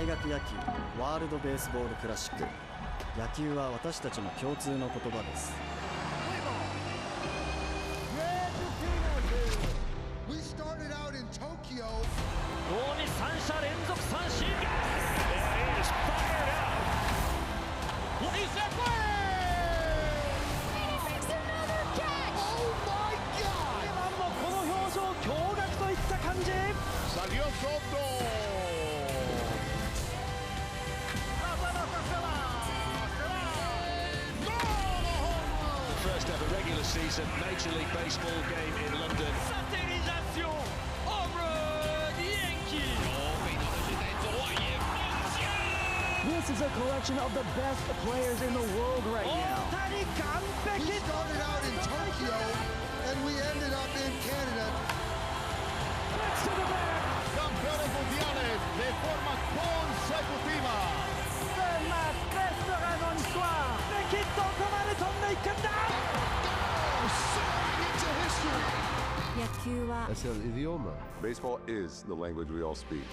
大学野球ワールドベースボールクラシック。野球は私たちの共通の言葉です。同に3者連続三振。この表情、驚愕といった感じ。First ever regular season Major League Baseball game in London. Satellisation, home run, Yankee. This is a collection of the best players in the world right now. We started out in Tokyo and we ended up in Canada. Next to the back. Campeones mundiales de forma consecutiva. Es el idioma. Baseball is the language we all speak.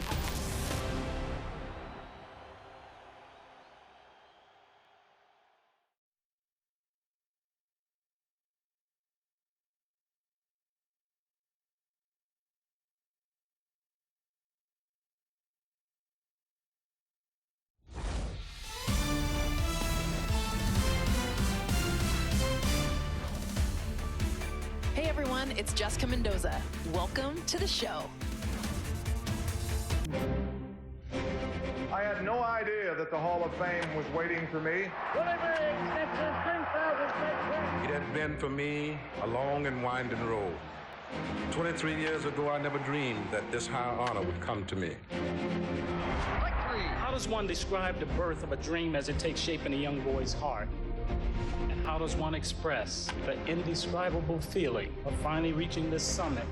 Hey everyone, it's Jessica Mendoza. Welcome to the show. I had no idea that the Hall of Fame was waiting for me. It has been for me a long and winding road. 23 years ago, I never dreamed that this high honor would come to me. How does one describe the birth of a dream as it takes shape in a young boy's heart? And how does one express the indescribable feeling of finally reaching this summit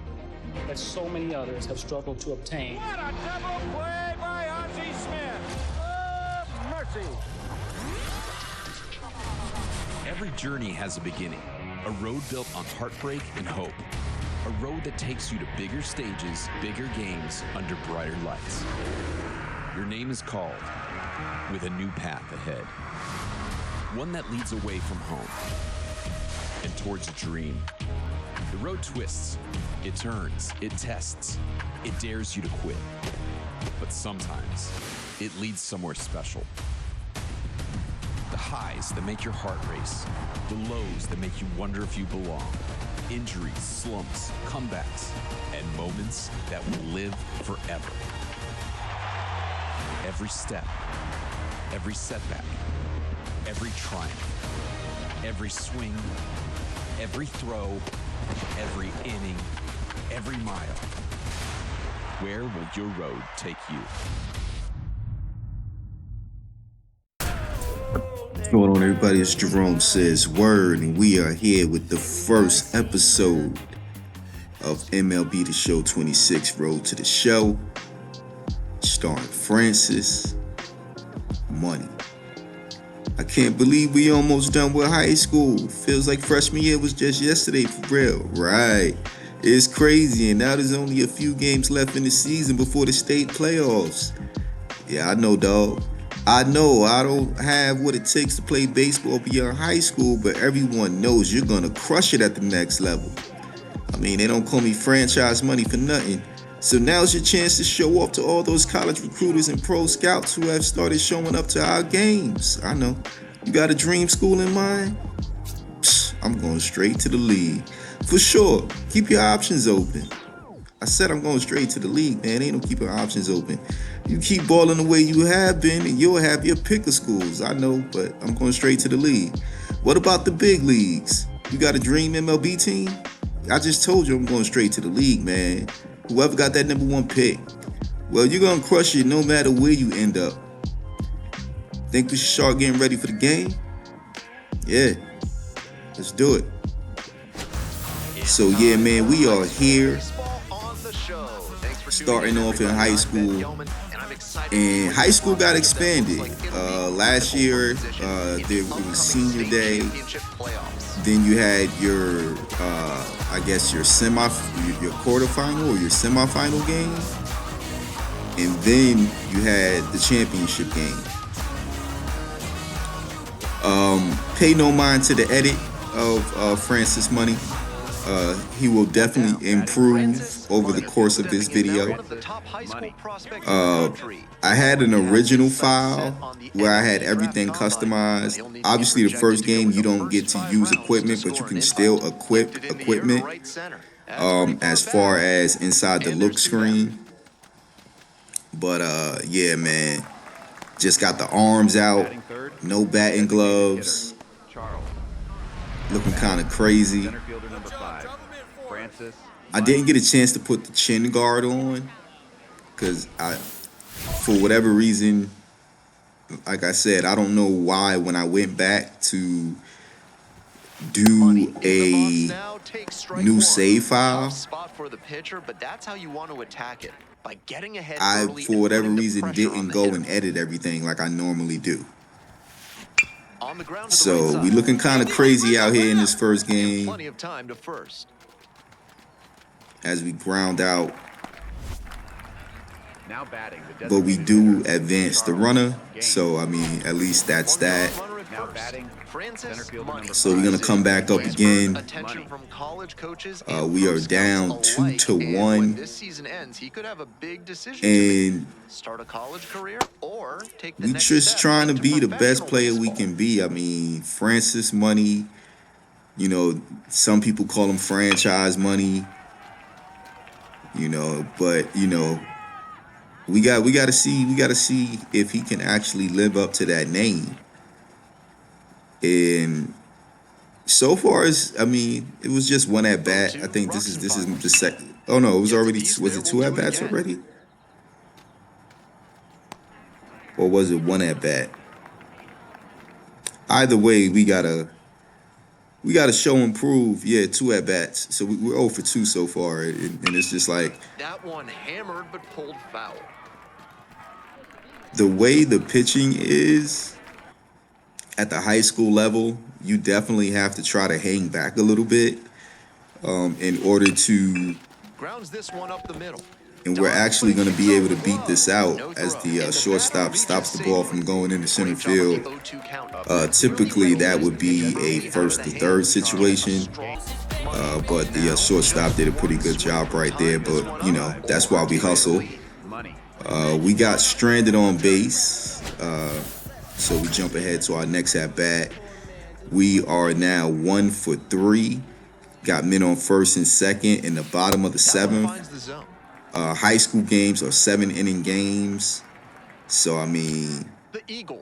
that so many others have struggled to obtain? What a double play by Ozzie Smith. Oh, mercy. Every journey has a beginning, a road built on heartbreak and hope, a road that takes you to bigger stages, bigger games, under brighter lights. Your name is called, with a new path ahead, one that leads away from home and towards a dream. The road twists, it turns, it tests, it dares you to quit, but sometimes it leads somewhere special. The highs that make your heart race, the lows that make you wonder if you belong, injuries, slumps, comebacks, and moments that will live forever. Every step, every setback, every triumph, every swing, every throw, every inning, every mile. Where will your road take you? What's going on, everybody? It's Jerome Says Word, and we are here with the first episode of MLB The Show 26 Road to the Show, starring Francis Money. I can't believe we almost done with high school. Feels like freshman year was just yesterday, for real. Right. It's crazy, and now there's only a few games left in the season before the state playoffs. Yeah, I know, dog. I know I don't have what it takes to play baseball beyond high school, but everyone knows you're going to crush it at the next level. I mean, they don't call me franchise money for nothing. So now's your chance to show off to all those college recruiters and pro scouts who have started showing up to our games. I know. You got a dream school in mind? I'm going straight to the league. For sure, keep your options open. I said I'm going straight to the league, man. Ain't no keeping options open. You keep balling the way you have been, and you'll have your pick of schools. I know, but I'm going straight to the league. What about the big leagues? You got a dream MLB team? I just told you I'm going straight to the league, man. Whoever got that number one pick, well, you're going to crush it no matter where you end up. Think we should start getting ready for the game? Yeah, let's do it. So yeah, man, we are here, starting off in high school, and high school got expanded. Last year, there was senior day. Then you had your, your quarterfinal or your semifinal game. And then you had the championship game. Pay no mind to the edit of Francis Money. He will definitely improve over the course of this video. I had an original file where I had everything customized. Obviously, the first game you don't get to use equipment, but you can still equip equipment as far as inside the look screen. But yeah, man, just got the arms out, no batting gloves, looking kind of crazy. I didn't get a chance to put the chin guard on because for whatever reason, like I said, I don't know why when I went back to do a new save file, I, for whatever reason, didn't go and edit everything like I normally do. So we looking kind of crazy out here in this first game as we ground out. But we do advance the runner, so I mean, at least that's that. So we're gonna come back up again. We are down 2-1, and we just trying to be the best player we can be. I mean, Francis Money, you know, some people call him franchise money, you know, but you know, we got to see if he can actually live up to that name. And so far as, I mean, it was just one at bat. I think this is the second. Oh no, it was already, was it 2 at bats already? Or was it 1 at bat? Either way, we gotta show and prove. Yeah, 2 at bats. So we're 0 for 2 so far, and it's just like that one hammered but pulled foul. The way the pitching is at the high school level, you definitely have to try to hang back a little bit in order to. Grounds this one up the middle. And we're actually going to be able to beat this out as the shortstop stops the ball from going into center field. Typically, that would be a 1st to 3rd situation. But the shortstop did a pretty good job right there. But, you know, that's why we hustle. We got stranded on base. So we jump ahead to our next at-bat. We are now 1 for 3. Got men on 1st and 2nd in the bottom of the 7th. High school games are 7-inning games. So, I mean,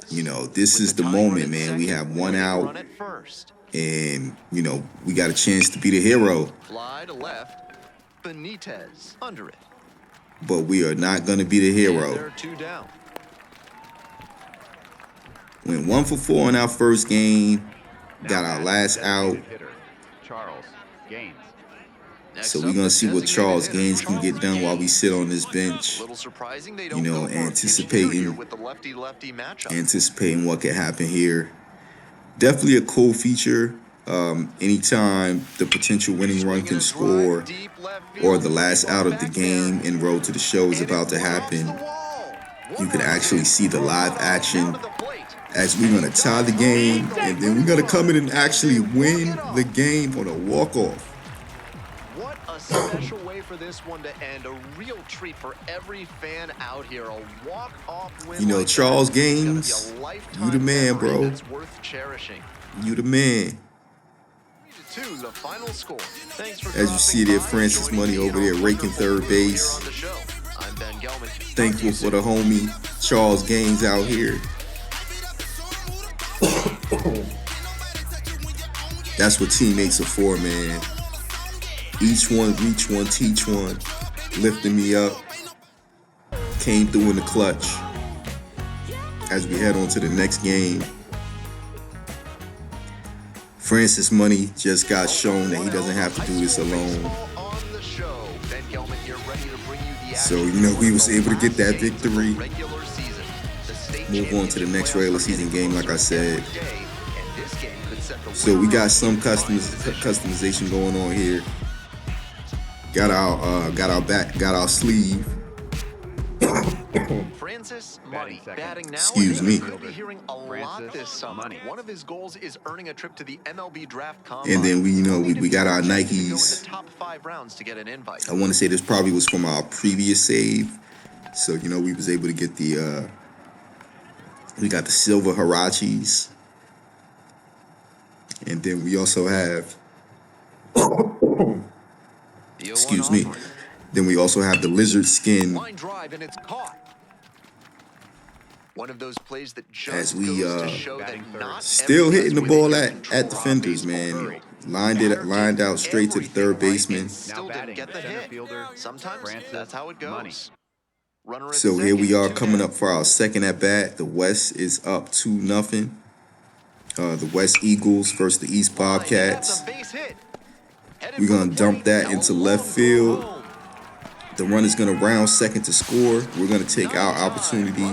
you know, this is the moment, man. We have 1 out. And, you know, we got a chance to be the hero. Fly to left. Benitez under it. But we are not going to be the hero. Went 1 for 4 in our first game. Got our last out. So we're going to see what Charles Gaines can get done while we sit on this bench. You know, anticipating what could happen here. Definitely a cool feature. Anytime the potential winning run can score or the last out of the game en route to the show is about to happen, you can actually see the live action as we're going to tie the game, and then we're going to come in and actually win the game on a walk-off. What a special way for this one to end. A real treat for every fan out here. A walk-off win. You know, Charles Gaines, you the man, bro. You the man. As you see there, Francis Money over there raking 3rd base. Thankful for the homie Charles Gaines out here. That's what teammates are for, man. Each one, reach one, teach one. Lifting me up. Came through in the clutch. As we head on to the next game. Francis Money just got shown that he doesn't have to do this alone. So, you know, he was able to get that victory. Move on to the next regular season game, like I said. So we got some customization going on here. Got our sleeve. Francis Money batting now. Excuse me. We'll be hearing a lot this summer. One of his goals is earning a trip to the MLB Draft Combine. And then we got our Nikes. Top 5 rounds to get an invite. I want to say this probably was from our previous save. So, you know, we was able to get the we got the silver Hirachis. And then we also have excuse me. Then we also have the lizard skin. Line drive and it's caught. One of those plays that just as we goes to show that not still hitting the ball every at defenders, man. Lined out straight to the third baseman. Still didn't get the hit. Sometimes that's how it goes. So here we are coming up for our second at bat. The West is up 2-0. The West Eagles versus the East Bobcats. We're gonna dump that into left field. The runner's gonna round second to score. We're gonna take our opportunity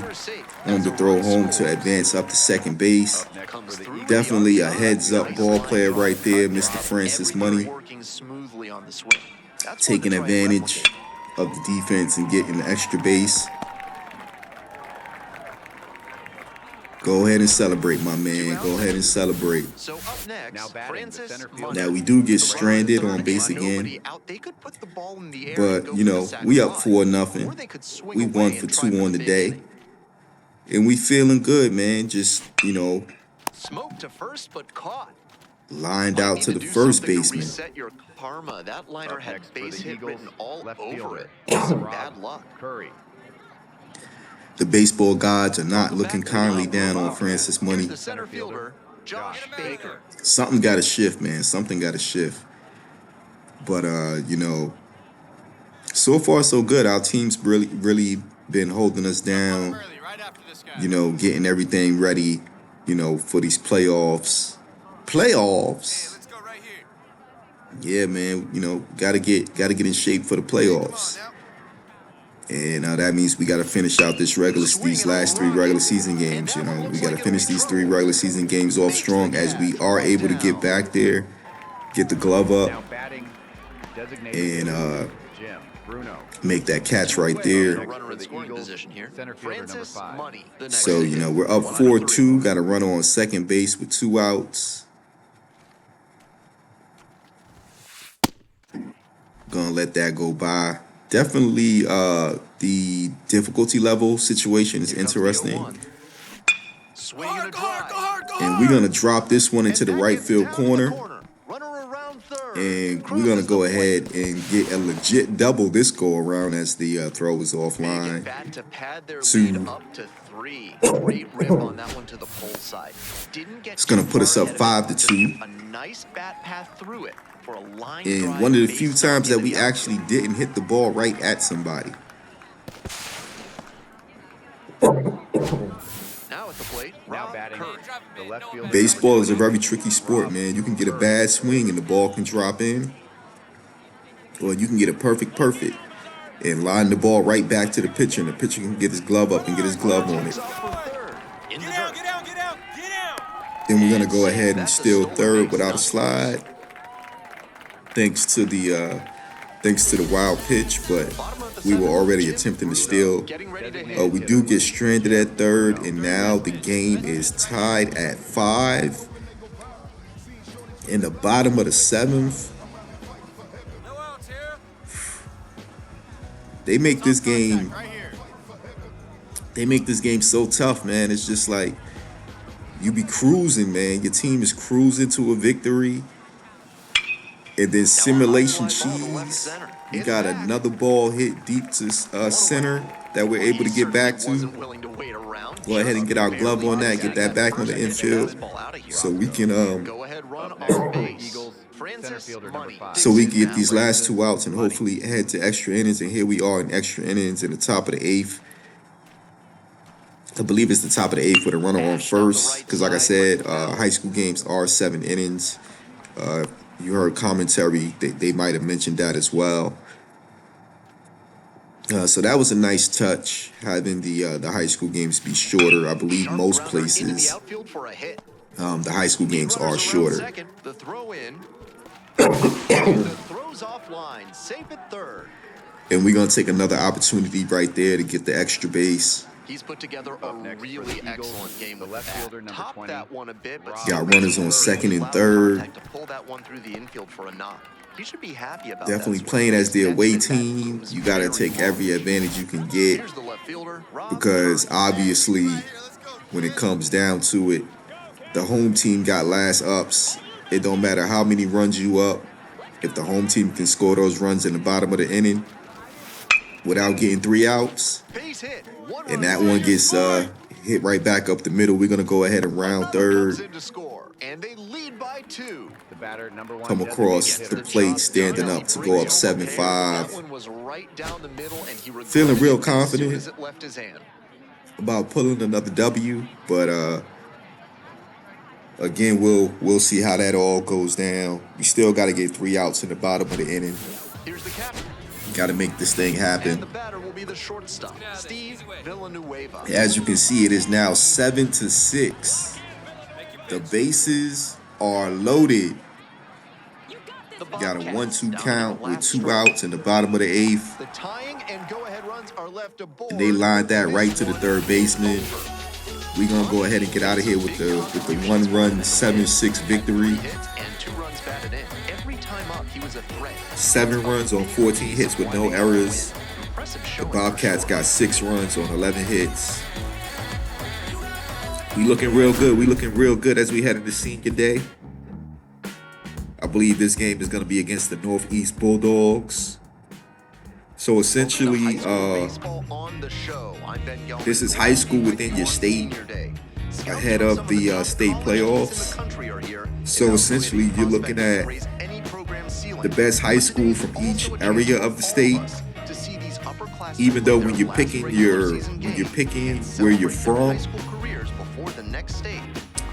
on the throw home to advance up to second base. Definitely a heads-up ball player right there, Mr. Francis Money. Taking advantage of the defense and getting the extra base. Go ahead and celebrate, my man. Go ahead and celebrate. So up next, Francis now we do get stranded on base again. But, you know, we up 4-0. We 1 for 2 on the day. And we feeling good, man. Just, you know, smoked to first but caught. Lined out to the first baseman. Reset your karma. That liner had base hit written all over it. Bad luck. Curry. The baseball gods are not looking kindly down on Francis Money. The center fielder, Josh Baker. Something got to shift, man. Something got to shift. But, you know, so far so good. Our team's really been holding us down, you know, getting everything ready, you know, for these playoffs. Playoffs? Yeah, man, you know, gotta get in shape for the playoffs. And that means we got to finish out these last 3 regular season games. You know, we got to finish these 3 regular season games off strong as we are able to get back there, get the glove up, and make that catch right there. So, you know, we're up 4-2. Got a runner on second base with 2 outs. Gonna let that go by. Definitely the difficulty level situation is interesting. And we're going to drop this one into the right field corner. And we're going to go ahead and get a legit double this go around as the throw is offline. It's going to put us up 5-2. A nice bat path through it. And one of the few times that we actually didn't hit the ball right at somebody. Now at the plate, the left field. Baseball is a very tricky sport, man. You can get a bad swing and the ball can drop in. Or you can get a perfect and line the ball right back to the pitcher, and the pitcher can get his glove up and get his glove on it. Then we're going to go ahead and steal third without a slide. Thanks to the wild pitch, but we were already attempting to steal. We do get stranded at third, and now the game is tied at 5. In the bottom of the 7th, they make this game so tough, man. It's just like you be cruising, man. Your team is cruising to a victory. And then simulation cheese, we got another ball hit deep to center that we're able to get back to. Go ahead and get our glove on that, get that back on the infield, so we can get these last 2 outs and hopefully head to extra innings. And here we are in extra innings in the top of the 8th. I believe it's the top of the 8th with a runner on first, because like I said, high school games are 7 innings. You heard commentary, they might have mentioned that as well. So that was a nice touch, having the high school games be shorter. I believe most places the high school games are shorter. And we're going to take another opportunity right there to get the extra base. He's put together a really excellent game with the left fielder, number 20. That one a bit, but got runners on second and third. To pull that one through the infield for a knock. He should be happy about Definitely that. playing as the away team. You got to take every advantage you can get, because obviously when it comes down to it, the home team got last ups. It don't matter how many runs you up. If the home team can score those runs in the bottom of the inning without getting 3 outs, and that one gets hit right back up the middle, we're going to go ahead and round third. Come across the plate standing up to go up 7-5. Feeling real confident about pulling another W, but again, we'll see how that all goes down. We still got to get 3 outs in the bottom of the inning. Got to make this thing happen. As you can see, it is now 7-6. The bases are loaded. Got a 1-2 count with 2 outs in the bottom of the 8th. And they lined that right to the third baseman. We're going to go ahead and get out of here with the 1-run 7-6 victory. 7 runs on 14 hits with no errors. The Bobcats got 6 runs on 11 hits. We looking real good. We looking real good as we head into senior day. I believe this game is going to be against the Northeast Bulldogs. So essentially, this is high school within your state ahead of the state playoffs. So essentially, you're looking at the best high school from each area of the state. Even though when you're picking where you're from,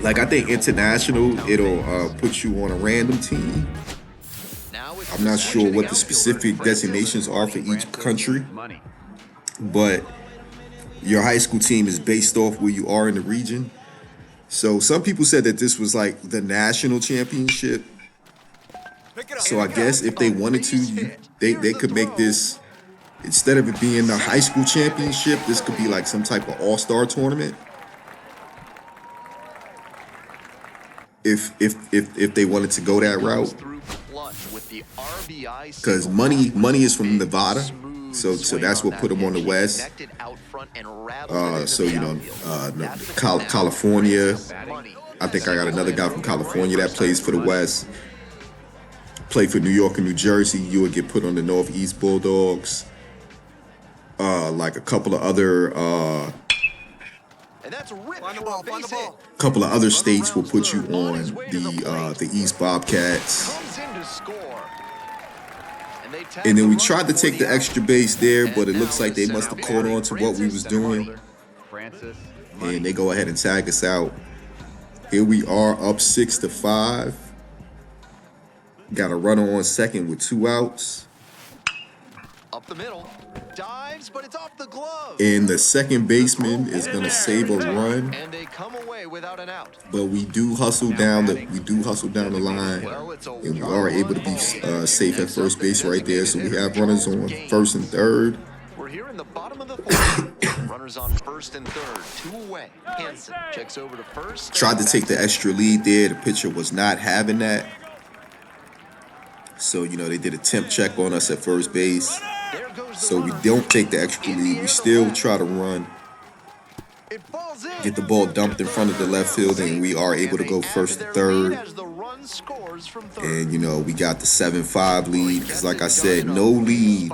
like I think international, it'll put you on a random team. I'm not sure what the specific designations are for each country, but your high school team is based off where you are in the region. So some people said that this was like the national championship. So I guess if they wanted to, they could make this, instead of it being the high school championship, this could be like some type of all-star tournament. If they wanted to go that route, because money is from Nevada, so that's what put them on the West. So you know, California. I think I got another guy from California that plays for the West. Play for New York and New Jersey. You would get put on the Northeast Bulldogs. Like a couple of other. Couple of other states will put you on the East Bobcats. And then we tried to take the extra base there, but it looks like they must have caught on to what we was doing. And they go ahead and tag us out. Here we are up 6-5. Got a runner on second with 2 outs. Up the middle. Dives, but it's off the glove. And the second baseman is going to save a run. And they come away without an out. But we do hustle down the line, and we are able to be safe at first base right there. So we have runners on first and third. We're here in the bottom of the 4th. Runners on first and third, 2 away. Hansen checks over to first. Tried to take the extra lead there. The pitcher was not having that. So, you know, they did a temp check on us at first base. So we don't take the extra lead. We still try to run, get the ball dumped in front of the left field, and we are able to go first to third. And, you know, we got the 7-5 lead because, like I said, no lead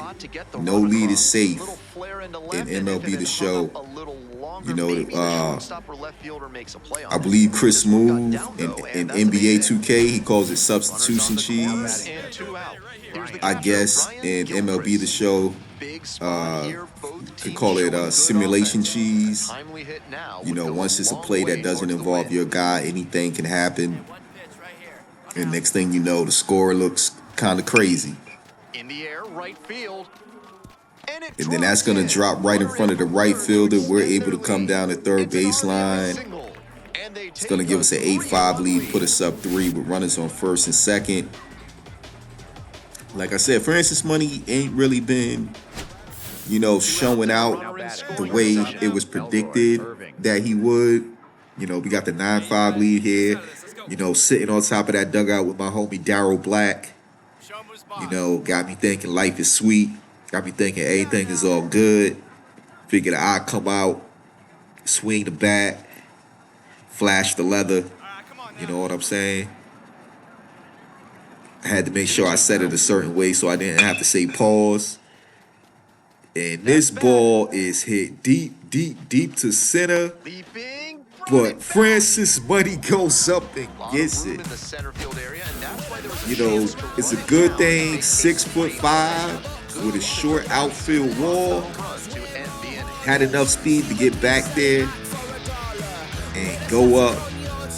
is safe in MLB The Show. You know, I believe Chris Smoove in NBA 2K, he calls it substitution cheese. I guess in MLB The Show, could call it simulation cheese. You know, once it's a play that doesn't involve your guy, anything can happen. And next thing you know, the score looks kind of crazy. In the air, right field. And then that's going to drop right in front of the right fielder. We're able to come down the third baseline. It's going to give us an 8-5 lead, put us up 3 with runners on first and second. Like I said, Francis Money ain't really been you know, showing out the way it was predicted that he would. You know, we got the 9-5 lead here. You know, sitting on top of that dugout with my homie Daryl Black. You know, got me thinking life is sweet. Got me thinking everything is all good. Figured I'd come out, swing the bat, flash the leather. You know what I'm saying? I had to make sure I said it a certain way so I didn't have to say pause. And this ball is hit deep, deep, deep to center. But Francis Money goes up and gets it. You know, it's a good thing, 6'5" with a short outfield wall. Had enough speed to get back there and go up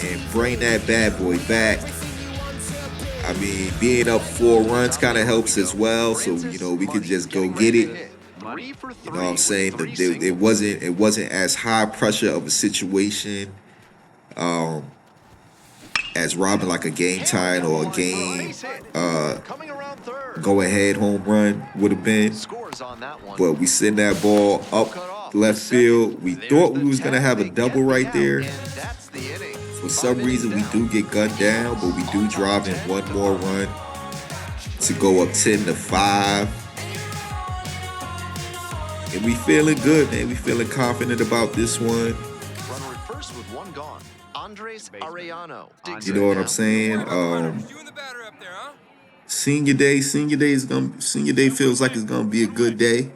and bring that bad boy back. I mean, being up 4 runs kind of helps as well. So, you know, we could just go get it. You know what I'm saying? It wasn't as high pressure of a situation as robbing like a game tying or a game go ahead home run would have been. But we send that ball up left field. We thought we was gonna have a double right there. For some reason we do get gunned down, but we do drive in one more run to go up 10-5. And we feeling good, man. We feeling confident about this one. Runner at first with 1 gone. Andres Arellano. You know what I'm saying? Senior day feels like it's gonna be a good day.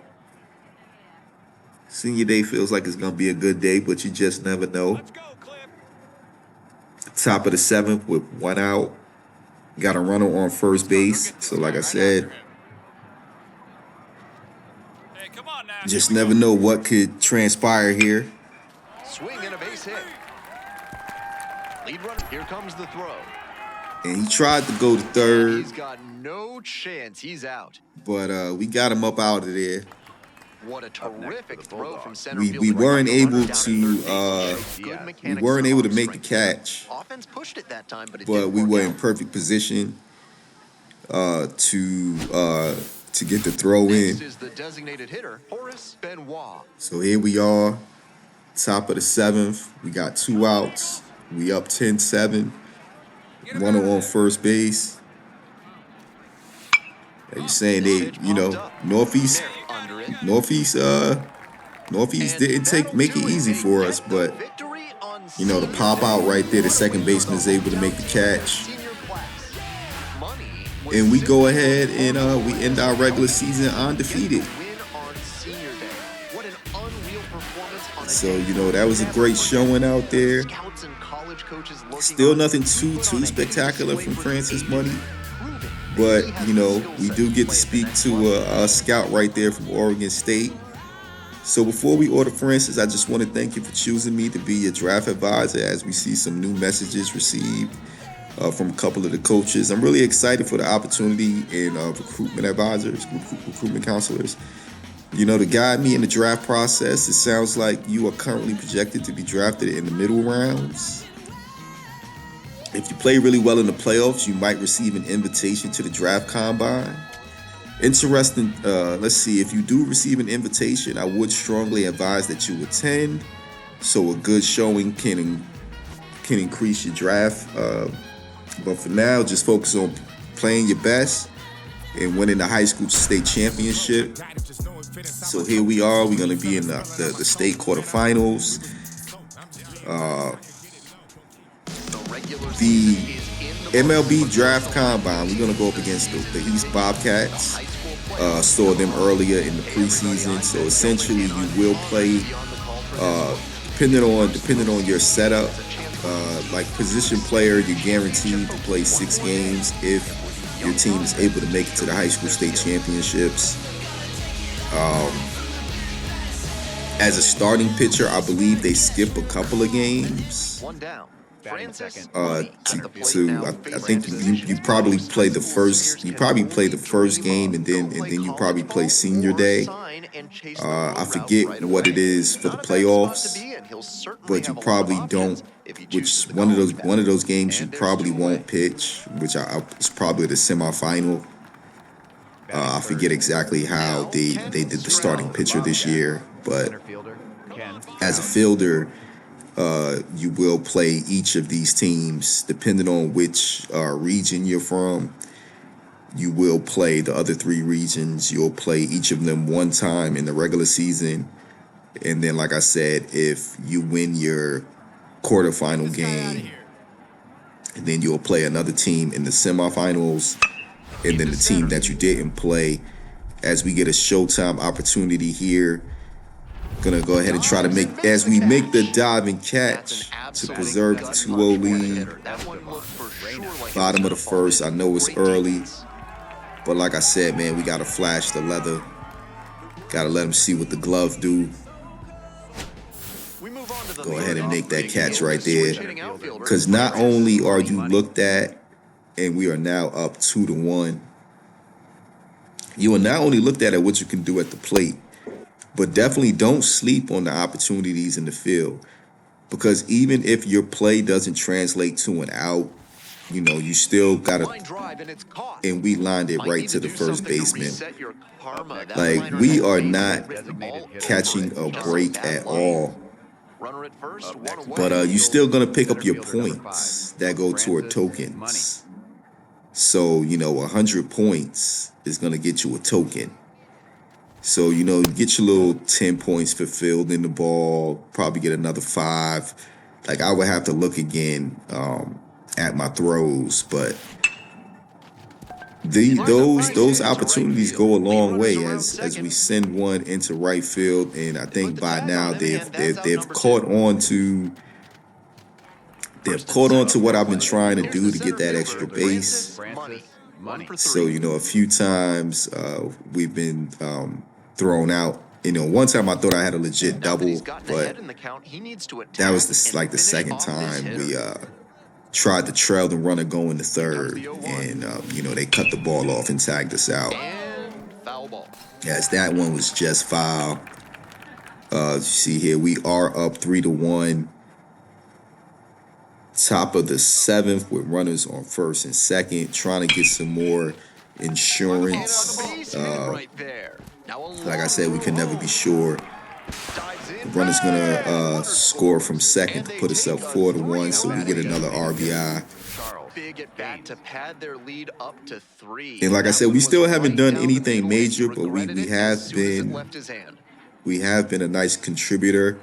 Senior day feels like it's gonna be a good day, but you just never know. Top of the 7th with 1 out. Got a runner on first base. So like I said, just never know what could transpire here. Swing and a base hit. Lead runner, here comes the throw. And he tried to go to third. He's got no chance. He's out. But we got him up out of there. What a terrific throw from center field. We weren't able to make the catch. Offense pushed it that time, but we were in perfect position to get the throw in. This is the designated hitter, Horace Benoit. So here we are, top of the 7th. We got 2 outs. We up 10-7. Runner on first base. Like you're saying, they, you know, Northeast didn't make it easy for us, but you know, the pop out right there, the second baseman is able to make the catch. And we go ahead and we end our regular season undefeated. So, you know, that was a great showing out there. Still nothing too spectacular from Francis Money. But, you know, we do get to speak to a scout right there from Oregon State. So before we order Francis, I just want to thank you for choosing me to be your draft advisor as we see some new messages received from a couple of the coaches. I'm really excited for the opportunity in recruitment advisors, recruitment counselors, you know, to guide me in the draft process. It sounds like you are currently projected to be drafted in the middle rounds. If you play really well in the playoffs, you might receive an invitation to the draft combine. Interesting. Let's see. If you do receive an invitation, I would strongly advise that you attend. So a good showing can increase your draft. But for now, just focus on playing your best and winning the high school state championship. So here we are. We're going to be in the state quarterfinals. The MLB Draft Combine, we're going to go up against the East Bobcats. Saw them earlier in the preseason. So essentially, you will play, depending on your setup, like position player, you're guaranteed to play 6 games if your team is able to make it to the high school state championships. As a starting pitcher, I believe they skip a couple of games. 1 down. I think you probably play the first. You probably play the first game, and then you probably play senior day. I forget what it is for the playoffs, but you probably don't. Which one of those games you probably won't pitch, which is probably the semifinal. I forget exactly how they did the starting pitcher this year, but as a fielder, you will play each of these teams depending on which region you're from. You will play the other three regions. You'll play each of them one time in the regular season. And then, like I said, if you win your quarterfinal game, then you'll play another team in the semifinals. And then the team that you didn't play, as we get a showtime opportunity here, gonna go ahead and try to make, as we make the dive and catch to preserve the 2-0 lead. Bottom of the first, I know it's early, but like I said, man, we gotta flash the leather. Gotta let them see what the glove do. Go ahead and make that catch right there. Because not only are you looked at, and we are now up 2-1, you are not only looked at what you can do at the plate, but definitely don't sleep on the opportunities in the field. Because even if your play doesn't translate to an out, you know, you still got to, and we lined it right to the first baseman. Like, we are not catching a break at all. But you still going to pick up your points that go toward tokens. So, you know, 100 points is going to get you a token. So, you know, get your little 10 points for fielding the ball, probably get another 5. Like, I would have to look again at my throws, but those opportunities go a long way as we send one into right field, and I think by now they've caught on to what I've been trying to do to get that extra base. So, you know, a few times we've been thrown out. You know, one time I thought I had a legit double, but that was the second time we tried to trail the runner going to third, and you know, they cut the ball off and tagged us out. Yes, that one was just foul. You see here, we are up 3-1. Top of the 7th with runners on first and second, trying to get some more insurance. Like I said, we can never be sure. The runner's gonna score from second to put us up 4-1, so we get another RBI. And like I said, we still haven't done anything major, but we have been a nice contributor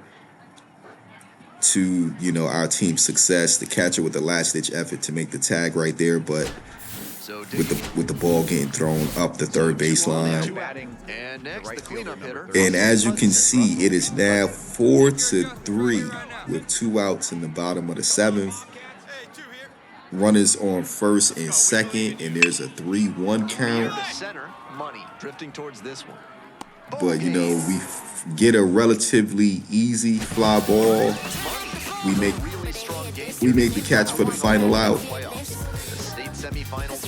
to, you know, our team's success. The catcher with the last-ditch effort to make the tag right there, but with the ball getting thrown up the third baseline. And as you can see, it is now 4-3 with 2 outs in the bottom of the 7th. Runners on first and second, and there's a 3-1 count. But, you know, we get a relatively easy fly ball. We make the catch for the final out.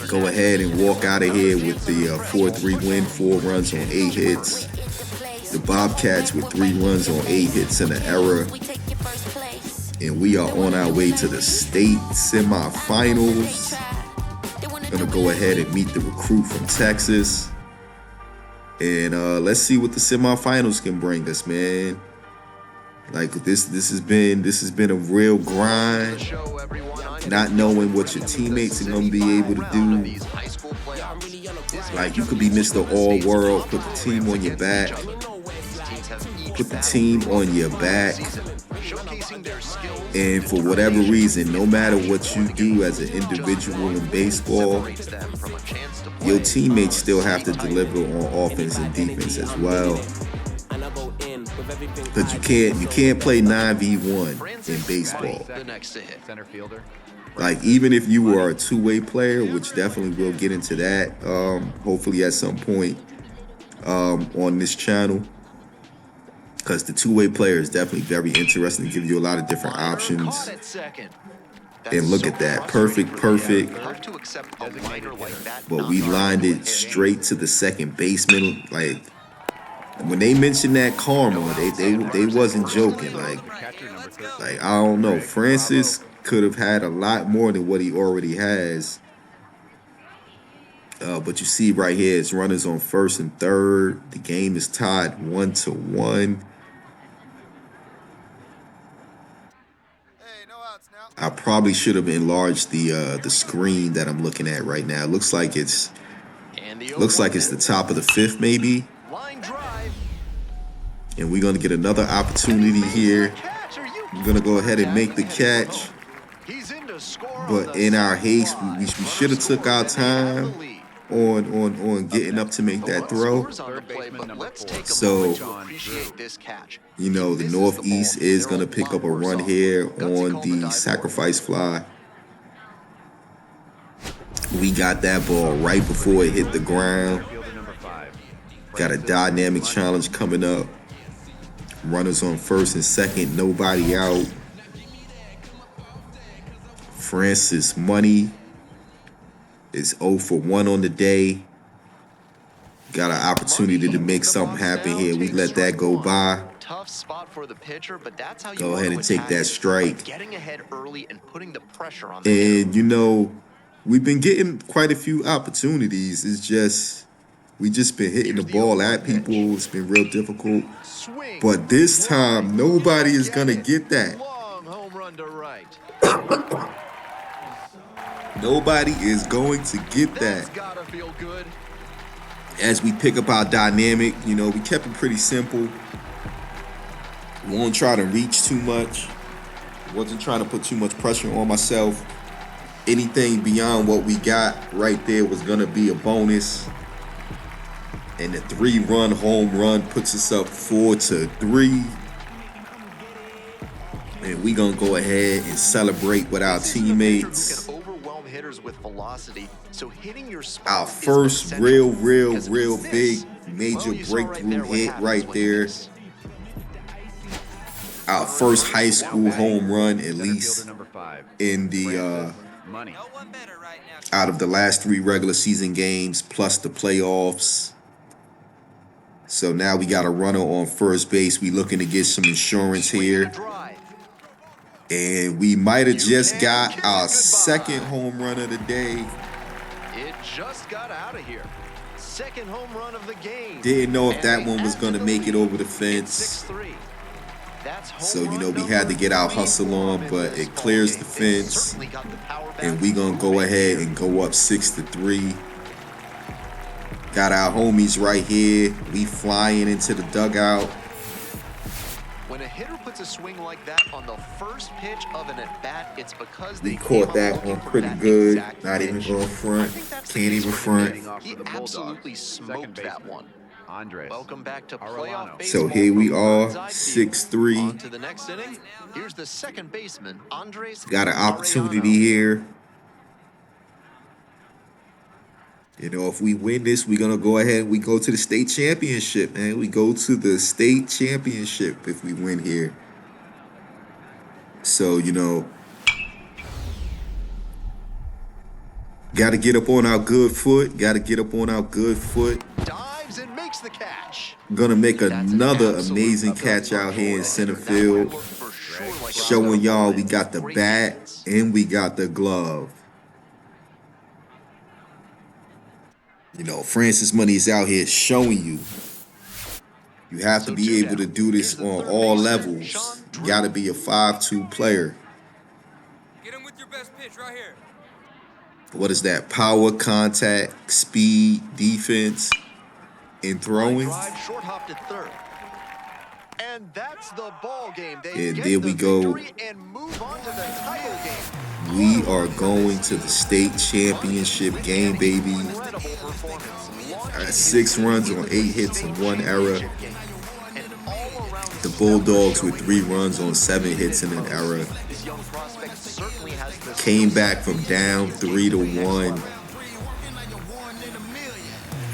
Go ahead and walk out of here with the 4-3 win, 4 runs on 8 hits. The Bobcats with 3 runs on 8 hits and an error. And we are on our way to the state semifinals. Gonna go ahead and meet the recruit from Texas. And let's see what the semifinals can bring us, man. Like, this has been a real grind. Not knowing what your teammates are gonna be able to do. Like, you could be Mr. All-World, put the team on your back. And for whatever reason, no matter what you do as an individual in baseball, your teammates still have to deliver on offense and defense as well. Because you can't play 9v1 in baseball. Like, even if you were a two-way player, which definitely we'll get into that hopefully at some point on this channel, because the two-way player is definitely very interesting to give you a lot of different options. And look at that, perfect. But we lined it straight to the second baseman. Like, when they mentioned that karma, they wasn't joking. Like I don't know, Francis could have had a lot more than what he already has. But you see right here, it's runners on first and third. The game is tied 1-1. I probably should have enlarged the screen that I'm looking at right now. It looks like it's the top of the fifth, maybe. And we're gonna get another opportunity here. We're gonna go ahead and make the catch. But in our haste, we should have took our time on getting up to make that throw. So, you know, the Northeast is going to pick up a run here on the sacrifice fly. We got that ball right before it hit the ground. Got a dynamic challenge coming up. Runners on first and second, nobody out. Francis Money is 0 for 1 on the day. Got an opportunity to make something happen here. We let that go by. Tough spot for the pitcher, but that's how you go ahead and take that strike. Getting ahead early and putting the pressure on. And you know, we've been getting quite a few opportunities. It's just we just been hitting the ball at people. It's been real difficult. But this time, nobody is gonna get that. Long home run to right. Nobody is going to get that. As we pick up our dynamic, you know, we kept it pretty simple. We won't try to reach too much. Wasn't trying to put too much pressure on myself. Anything beyond what we got right there was going to be a bonus. And the 3-run home run puts us up 4-3. And we're going to go ahead and celebrate with our teammates. With velocity, so hitting your our first real big major breakthrough hit right there. Our first high school home run, at least in the out of the last 3 regular season games plus the playoffs. So now we got a runner on first base. We looking to get some insurance here. And we might have just got our second home run of the day. It just got out of here. Second home run of the game. Didn't know if that one was going to make it over the fence. So, you know, we had to get our hustle on, but it clears the fence. And we going to go ahead and go up 6-3. Got our homies right here. We flying into the dugout. When a hitter puts a swing like that on the first pitch of an at-bat, it's because they caught that one pretty good. Not even going front. Can't even front. He absolutely smoked that one. Welcome back to playoff baseball. So here we are, 6-3. On to the next inning. Here's the second baseman, Andres. Got an opportunity here. You know, if we win this, we're going to go ahead and we go to the state championship, man. We go to the state championship if we win here. So, you know, got to get up on our good foot. Dives and makes the catch. Going to make another amazing catch out here in center field. Showing y'all we got the bat and we got the glove. You know, Francis Money is out here showing you. You have to be able to do this on all levels. You got to be a 5'2" player. Get him with your best pitch right here. What is that? Power, contact, speed, defense, and throwing. Short hop to third. And that's the ball game. And there we go. And move on to the title game. We are going to the state championship game, baby. 6 runs on 8 hits and 1 error. The Bulldogs with 3 runs on 7 hits and an error. Came back from down 3-1.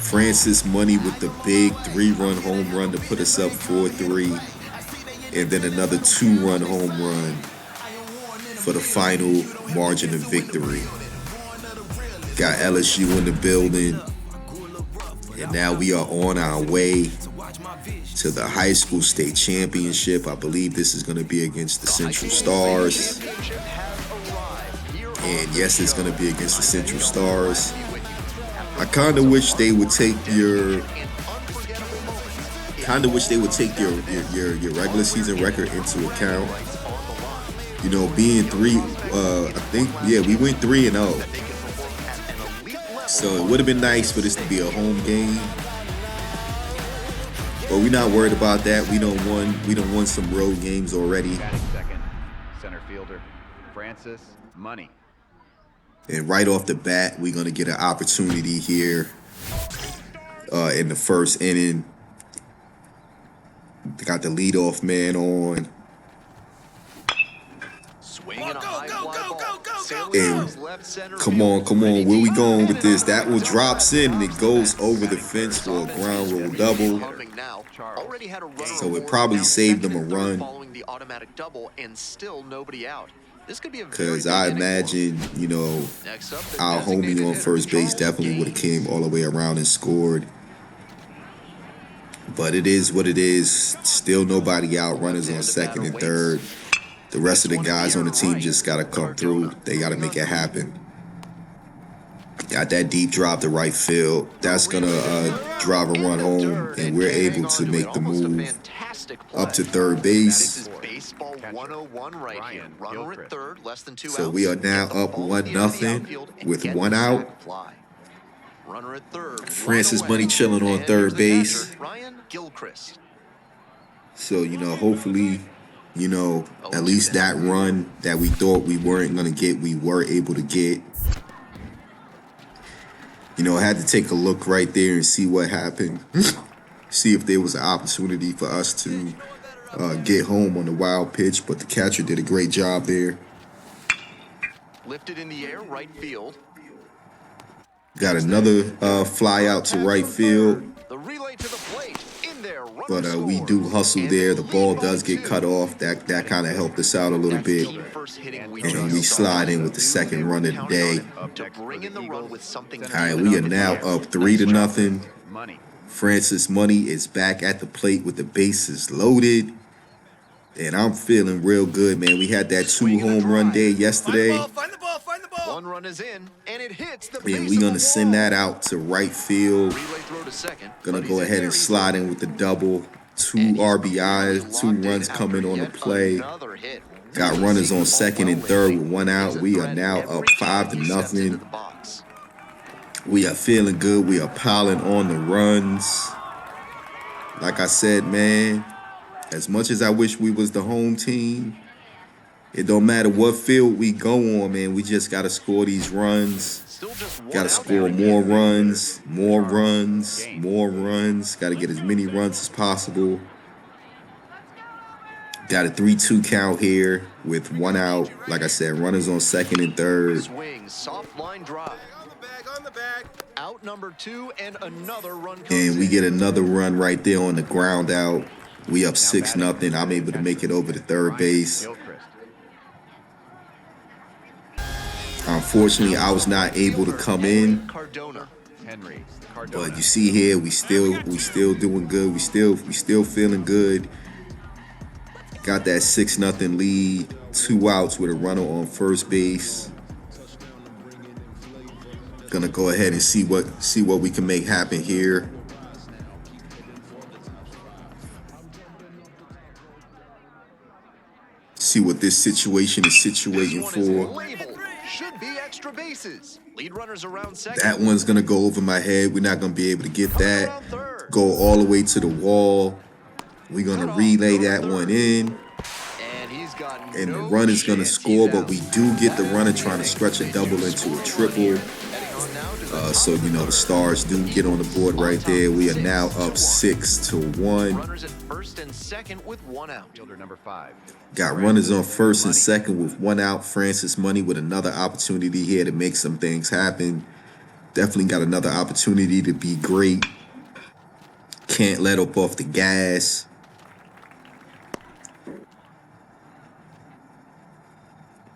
Francis Money with the big 3-run home run to put us up 4-3. And then another 2-run home run for the final margin of victory. Got LSU in the building. And now we are on our way to the high school state championship. I believe this is going to be against the Central Stars. And yes, it's going to be against the Central Stars. I kind of wish they would take your regular season record into account. You know, being I think we went 3-0. So it would have been nice for this to be a home game. But we're not worried about that. We don't won some road games already. Second, center fielder Francis Money. And right off the bat, we're gonna get an opportunity here in the first inning. Got the leadoff man on. And come on, where we going with this? That one drops in and it goes over the fence for a ground rule double. So it probably saved them a run. Because I imagine, you know, our homie on first base definitely would have came all the way around and scored. But it is what it is. Still nobody out. Runners on second and third. The rest of the guys on the team just got to come through. They got to make it happen. Got that deep drop to right field. That's going to drive a run home, and we're able to make the move up to third base. So we are now up 1-0 with 1 out. Francis Money chilling on third base. So, you know, hopefully, you know, at least that run that we thought we weren't going to get, we were able to get. You know, I had to take a look right there and see what happened. See if there was an opportunity for us to get home on the wild pitch, but the catcher did a great job there. Lifted in the air, right field. Got another fly out to right field. The relay to the plate. In there, but we do hustle there. The ball does get cut off. That kind of helped us out a little bit. And we slide in with the second run of the day. All right, we are now up 3-0. Francis Money is back at the plate with the bases loaded. And I'm feeling real good, man. We had that 2-home run day yesterday. Find the ball. One run is in, and it hits the and we're going to send that out to right field. Going to go ahead and slide in with the double. 2 RBIs, 2 runs coming on the play. Got runners on second and third with 1 out. We are now up 5-0. We are feeling good. We are piling on the runs. Like I said, man, as much as I wish we was the home team, it don't matter what field we go on, man. We just got to score these runs. Got to score more runs. Got to get as many runs as possible. Got a 3-2 count here with 1 out. Like I said, runners on second and third. Swing, soft line drive. On the bag. Out number 2 and another run. And we get another run right there on the ground out. We up 6-0. I'm able to make it over to third base. Unfortunately, I was not able to come in. But you see here, we still doing good. We still feeling good. Got that 6-0 lead. 2 outs with a runner on first base. Gonna go ahead and see what we can make happen here. See what this situation is situating for. Should be extra bases. Lead runners around second. That one's gonna go over my head. We're not gonna be able to get that. Go all the way to the wall. We're gonna relay that one in. And the run is gonna score, but we do get the runner trying to stretch a double into a triple. So, you know, the Stars do get on the board right there. We are now up 6-1. Runners at first and second with 1 out. Fielder number 5. Got runners on first and second with 1 out. Francis Money with another opportunity here to make some things happen. Definitely got another opportunity to be great. Can't let up off the gas.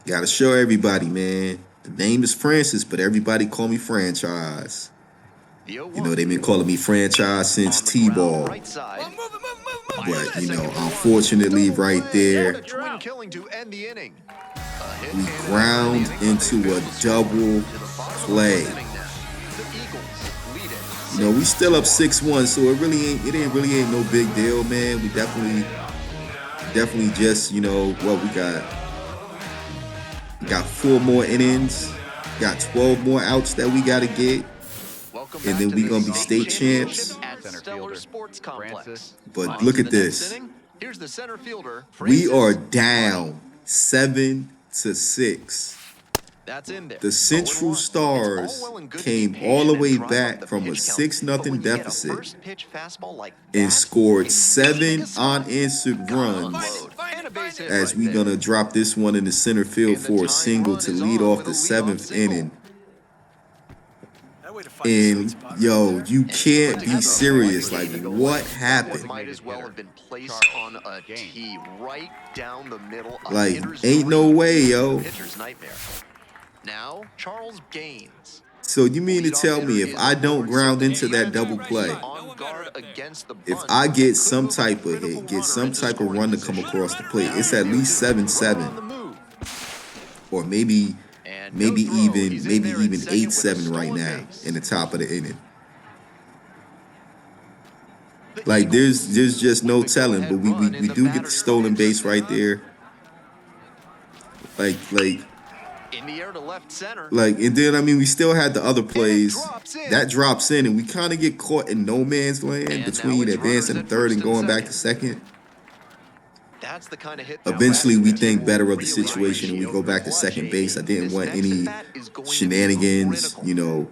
Gotta show everybody, man. The name is Francis, but everybody call me Franchise. You know, they've been calling me Franchise since T-Ball. But, you know, unfortunately right there, we ground into a double play. You know, we still up 6-1, so it ain't no big deal, man. We definitely just, you know, what we got 4 more innings, got 12 more outs that we gotta get, and then we gonna be state champs. But look at this. Here's the center fielder. We are down 7-6. That's in there. The Central Stars came all the way back from a 6-0 deficit and scored 7 unanswered runs as we gonna drop this one in the center field for a single to lead off the 7th inning. And yo, you can't be serious. Like, what happened? Might as well have been placed on a tee right down the middle. Like, ain't no way, yo. Pitcher's nightmare. Now, Charles Gaines. So you mean to tell me if I don't ground into that double play, if I get some type of hit, get some type of run to come across the plate, it's at least 7-7, or maybe even 8-7 right now in the top of the inning. Like, there's just no telling, but we do get the stolen base right there. Like in the air to left center. Like, and then I mean, we still had the other plays that drops in, and we kind of get caught in no man's land between advancing to third and going back to second. That's the kind of hit. Eventually, we think better of the situation and we go back to second base. I didn't want any shenanigans, you know.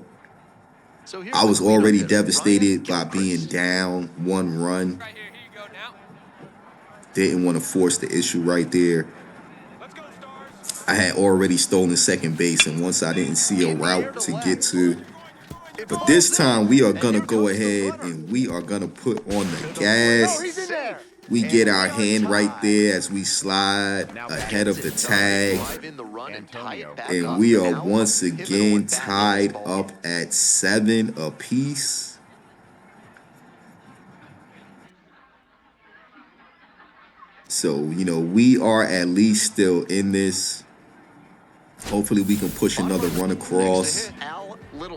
I was already devastated by being down 1 run. Didn't want to force the issue right there. I had already stolen second base, and once I didn't see a route to get to. But this time, we are going to go ahead and we are going to put on the gas. We get our hand right there as we slide ahead of the tag. And we are once again tied up at 7 apiece. So, you know, we are at least still in this. Hopefully we can push another run across.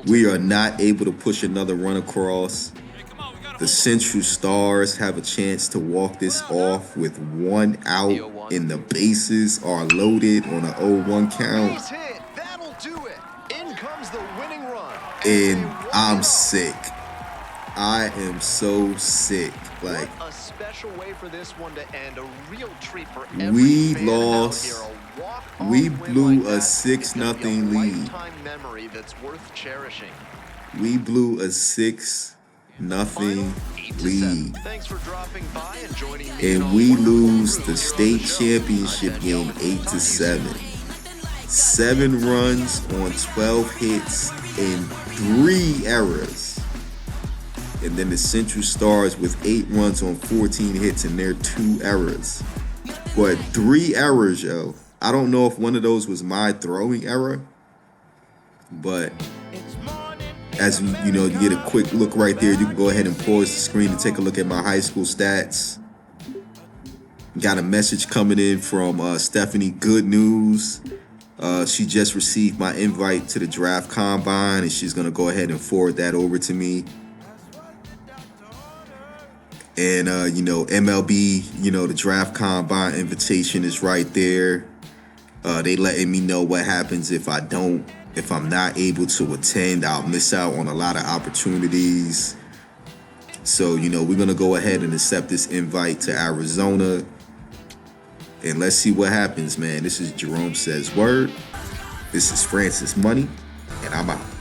We are not able to push another run across. The Central Stars have a chance to walk this off with 1 out, and the bases are loaded on an 0-1 count. And I'm sick. I am so sick. Like, a special way for this one to end, a real treat for we lost. We blew a 6-0 lead. We blew a 6-0 lead. And we lose the state championship game 8-7. 7 runs on 12 hits and 3 errors. And then the Central Stars with 8 runs on 14 hits and their 2 errors. But 3 errors, yo. I don't know if one of those was my throwing error, but as you know, you get a quick look right there. You can go ahead and pause the screen and take a look at my high school stats. Got a message coming in from Stephanie. Good news. She just received my invite to the Draft Combine, and she's going to go ahead and forward that over to me. And, you know, MLB, you know, the Draft Combine invitation is right there. They letting me know what happens if I'm not able to attend. I'll miss out on a lot of opportunities. So, you know, we're going to go ahead and accept this invite to Arizona. And let's see what happens, man. This is Jerome Says Word. This is Francis Money, and I'm out.